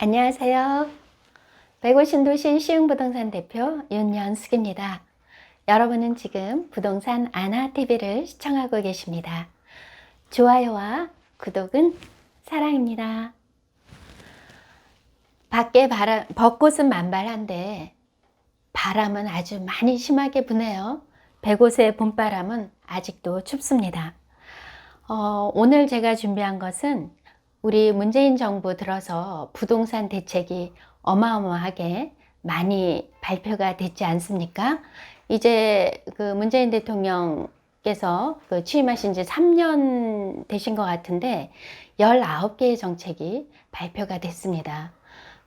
안녕하세요. 150도시 시흥부동산 대표 윤연숙입니다. 여러분은 지금 부동산 아나TV를 시청하고 계십니다. 좋아요와 구독은 사랑입니다. 밖에 벚꽃은 만발한데 바람은 아주 많이 심하게 부네요. 105세의 봄바람은 아직도 춥습니다. 오늘 제가 준비한 것은 우리 문재인 정부 들어서 부동산 대책이 어마어마하게 많이 발표가 됐지 않습니까? 이제 그 문재인 대통령께서 취임하신 지 3년 되신 것 같은데 19개의 정책이 발표가 됐습니다.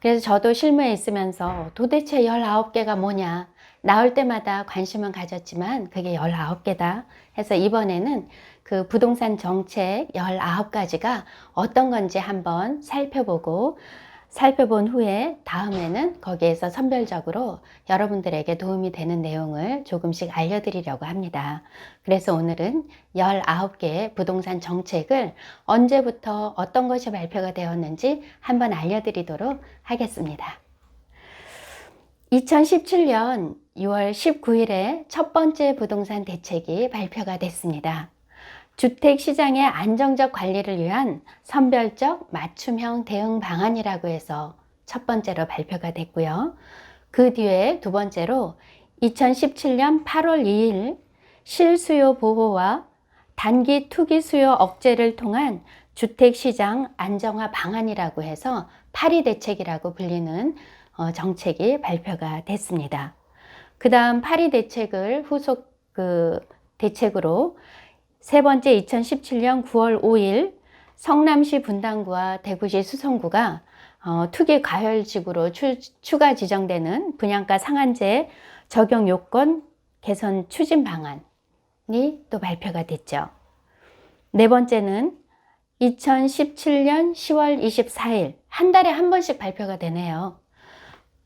그래서 저도 실무에 있으면서 도대체 19개가 뭐냐, 나올 때마다 관심은 가졌지만 그게 19개다 해서 이번에는 그 부동산 정책 19가지가 어떤 건지 한번 살펴본 후에 다음에는 거기에서 선별적으로 여러분들에게 도움이 되는 내용을 조금씩 알려드리려고 합니다. 그래서 오늘은 19개의 부동산 정책을 언제부터 어떤 것이 발표가 되었는지 한번 알려드리도록 하겠습니다. 2017년 6월 19일에 첫 번째 부동산 대책이 발표가 됐습니다. 주택시장의 안정적 관리를 위한 선별적 맞춤형 대응 방안이라고 해서 첫 번째로 발표가 됐고요. 그 뒤에 두 번째로 2017년 8월 2일 실수요 보호와 단기 투기 수요 억제를 통한 주택시장 안정화 방안이라고 해서 8.2 대책이라고 불리는 정책이 발표가 됐습니다. 그 다음 8.2 대책을 후속 대책으로 세 번째 2017년 9월 5일 성남시 분당구와 대구시 수성구가 투기 과열지구로 추가 지정되는 분양가 상한제 적용 요건 개선 추진 방안이 또 발표가 됐죠. 네 번째는 2017년 10월 24일 한 달에 한 번씩 발표가 되네요.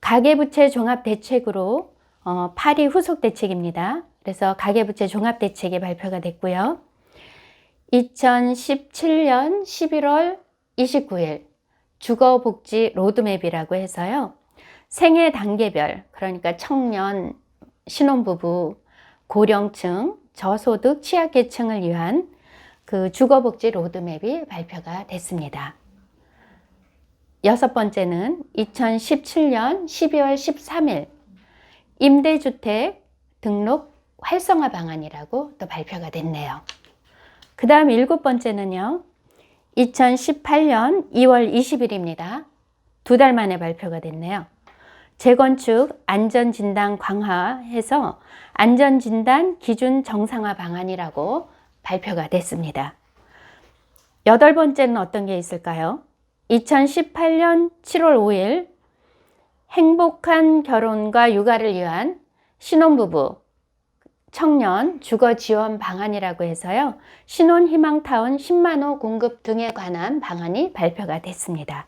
가계부채 종합대책으로 8.2 후속 대책입니다. 그래서 가계부채 종합대책이 발표가 됐고요. 2017년 11월 29일 주거복지 로드맵이라고 해서요. 생애 단계별, 그러니까 청년, 신혼부부, 고령층, 저소득 취약계층을 위한 그 주거복지 로드맵이 발표가 됐습니다. 여섯 번째는 2017년 12월 13일 임대주택 등록 활성화 방안이라고 또 발표가 됐네요. 그 다음 일곱 번째는요. 2018년 2월 20일입니다. 두 달 만에 발표가 됐네요. 재건축 안전진단 강화해서 안전진단 기준 정상화 방안이라고 발표가 됐습니다. 여덟 번째는 어떤 게 있을까요? 2018년 7월 5일 행복한 결혼과 육아를 위한 신혼부부, 청년 주거 지원 방안이라고 해서요. 신혼희망타운 10만호 공급 등에 관한 방안이 발표가 됐습니다.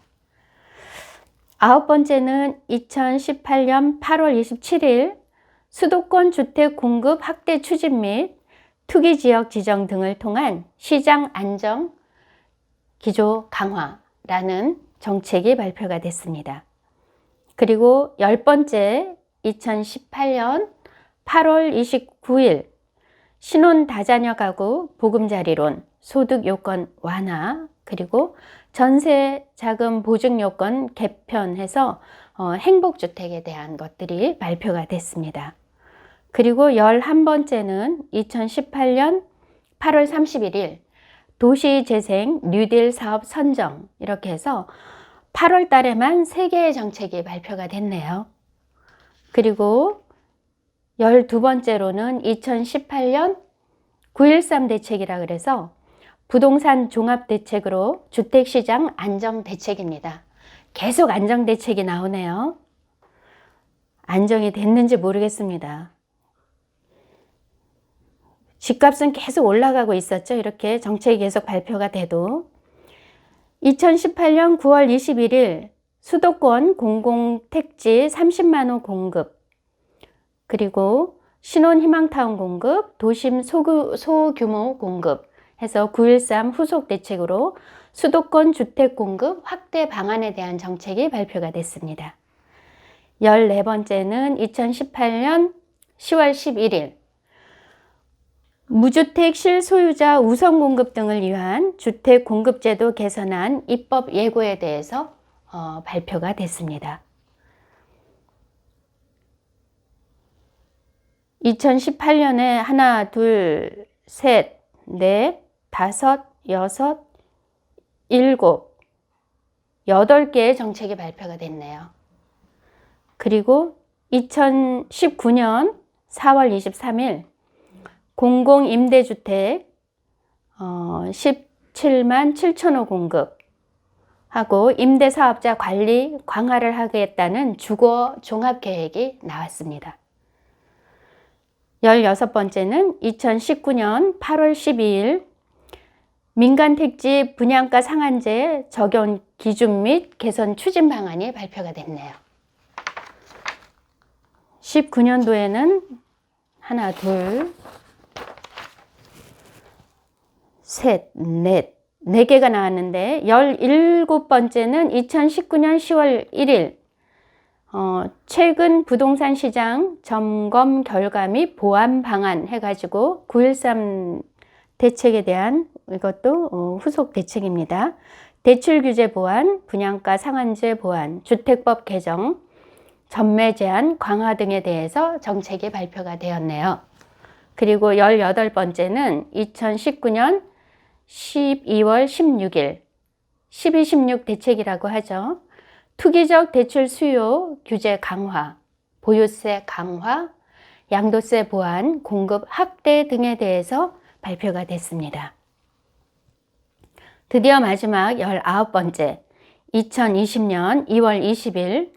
아홉 번째는 2018년 8월 27일 수도권 주택 공급 확대 추진 및 투기지역 지정 등을 통한 시장 안정 기조 강화라는 정책이 발표가 됐습니다. 그리고 열 번째 2018년 8월 29일 신혼 다자녀 가구 보금자리론 소득 요건 완화 그리고 전세 자금 보증 요건 개편해서 행복주택에 대한 것들이 발표가 됐습니다. 그리고 11번째는 2018년 8월 31일 도시재생 뉴딜 사업 선정 이렇게 해서 8월 달에만 3개의 정책이 발표가 됐네요. 그리고 12번째로는 2018년 9.13 대책이라 그래서 부동산 종합대책으로 주택시장 안정대책입니다. 계속 안정대책이 나오네요. 안정이 됐는지 모르겠습니다. 집값은 계속 올라가고 있었죠. 이렇게 정책이 계속 발표가 돼도. 2018년 9월 21일 수도권 공공택지 30만호 공급 그리고 신혼희망타운 공급, 도심 소규모 공급 해서 9.13 후속 대책으로 수도권 주택 공급 확대 방안에 대한 정책이 발표가 됐습니다. 14번째는 2018년 10월 11일 무주택 실소유자 우선 공급 등을 위한 주택 공급제도 개선안 입법 예고에 대해서 발표가 됐습니다. 2018년에 하나, 둘, 셋, 넷, 다섯, 여섯, 일곱, 8개의 정책이 발표가 됐네요. 그리고 2019년 4월 23일 공공임대주택 17만 7천호 공급하고 임대사업자 관리 강화를 하겠다는 주거 종합계획이 나왔습니다. 16번째는 2019년 8월 12일 민간택지 분양가 상한제 적용 기준 및 개선 추진 방안이 발표가 됐네요. 19년도에는 하나, 둘, 셋, 넷, 4개가 나왔는데 17번째는 2019년 10월 1일 최근 부동산 시장 점검 결과 및 보완 방안 해가지고 9.13 대책에 대한 이것도 후속 대책입니다. 대출 규제 보완, 분양가 상한제 보완, 주택법 개정, 전매 제한 강화 등에 대해서 정책이 발표가 되었네요. 그리고 18번째는 2019년 12월 16일 12.16 대책이라고 하죠. 투기적 대출 수요 규제 강화, 보유세 강화, 양도세 보완, 공급 확대 등에 대해서 발표가 됐습니다. 드디어 마지막 19번째, 2020년 2월 20일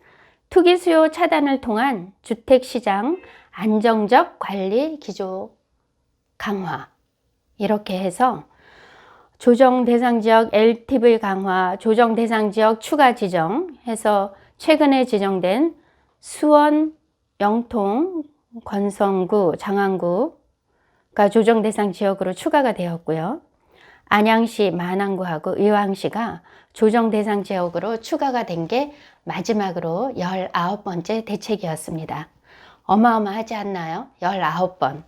투기 수요 차단을 통한 주택시장 안정적 관리 기조 강화, 이렇게 해서 조정 대상 지역 LTV 강화, 조정 대상 지역 추가 지정 해서 최근에 지정된 수원, 영통, 권성구, 장안구가 조정 대상 지역으로 추가가 되었고요. 안양시, 만안구하고 의왕시가 조정 대상 지역으로 추가가 된 게 마지막으로 19번째 대책이었습니다. 어마어마하지 않나요? 19번.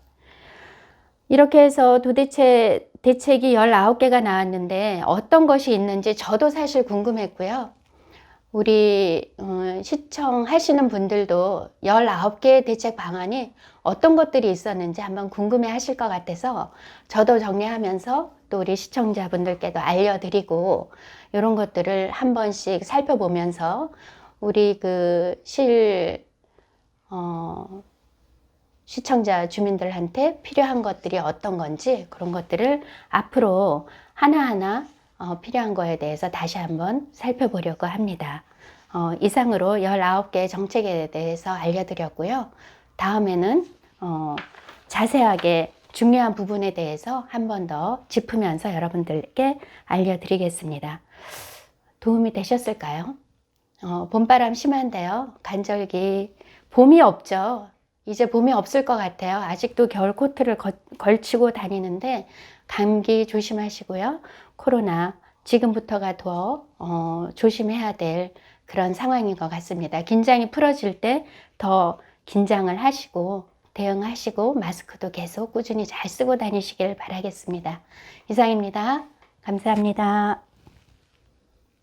이렇게 해서 도대체 대책이 19개가 나왔는데 어떤 것이 있는지 저도 사실 궁금했고요. 우리 시청하시는 분들도 19개의 대책 방안이 어떤 것들이 있었는지 한번 궁금해 하실 것 같아서 저도 정리하면서 또 우리 시청자분들께도 알려드리고 이런 것들을 한 번씩 살펴보면서 우리 시청자 주민들한테 필요한 것들이 어떤 건지 그런 것들을 앞으로 하나하나 필요한 거에 대해서 다시 한번 살펴보려고 합니다. 이상으로 19개의 정책에 대해서 알려드렸고요. 다음에는 자세하게 중요한 부분에 대해서 한 번 더 짚으면서 여러분들께 알려드리겠습니다. 도움이 되셨을까요? 봄바람 심한데요. 간절기, 봄이 없죠. 이제 봄이 없을 것 같아요. 아직도 겨울 코트를 걸치고 다니는데 감기 조심하시고요. 코로나 지금부터가 더 조심해야 될 그런 상황인 것 같습니다. 긴장이 풀어질 때 더 긴장을 하시고 대응하시고 마스크도 계속 꾸준히 잘 쓰고 다니시길 바라겠습니다. 이상입니다. 감사합니다.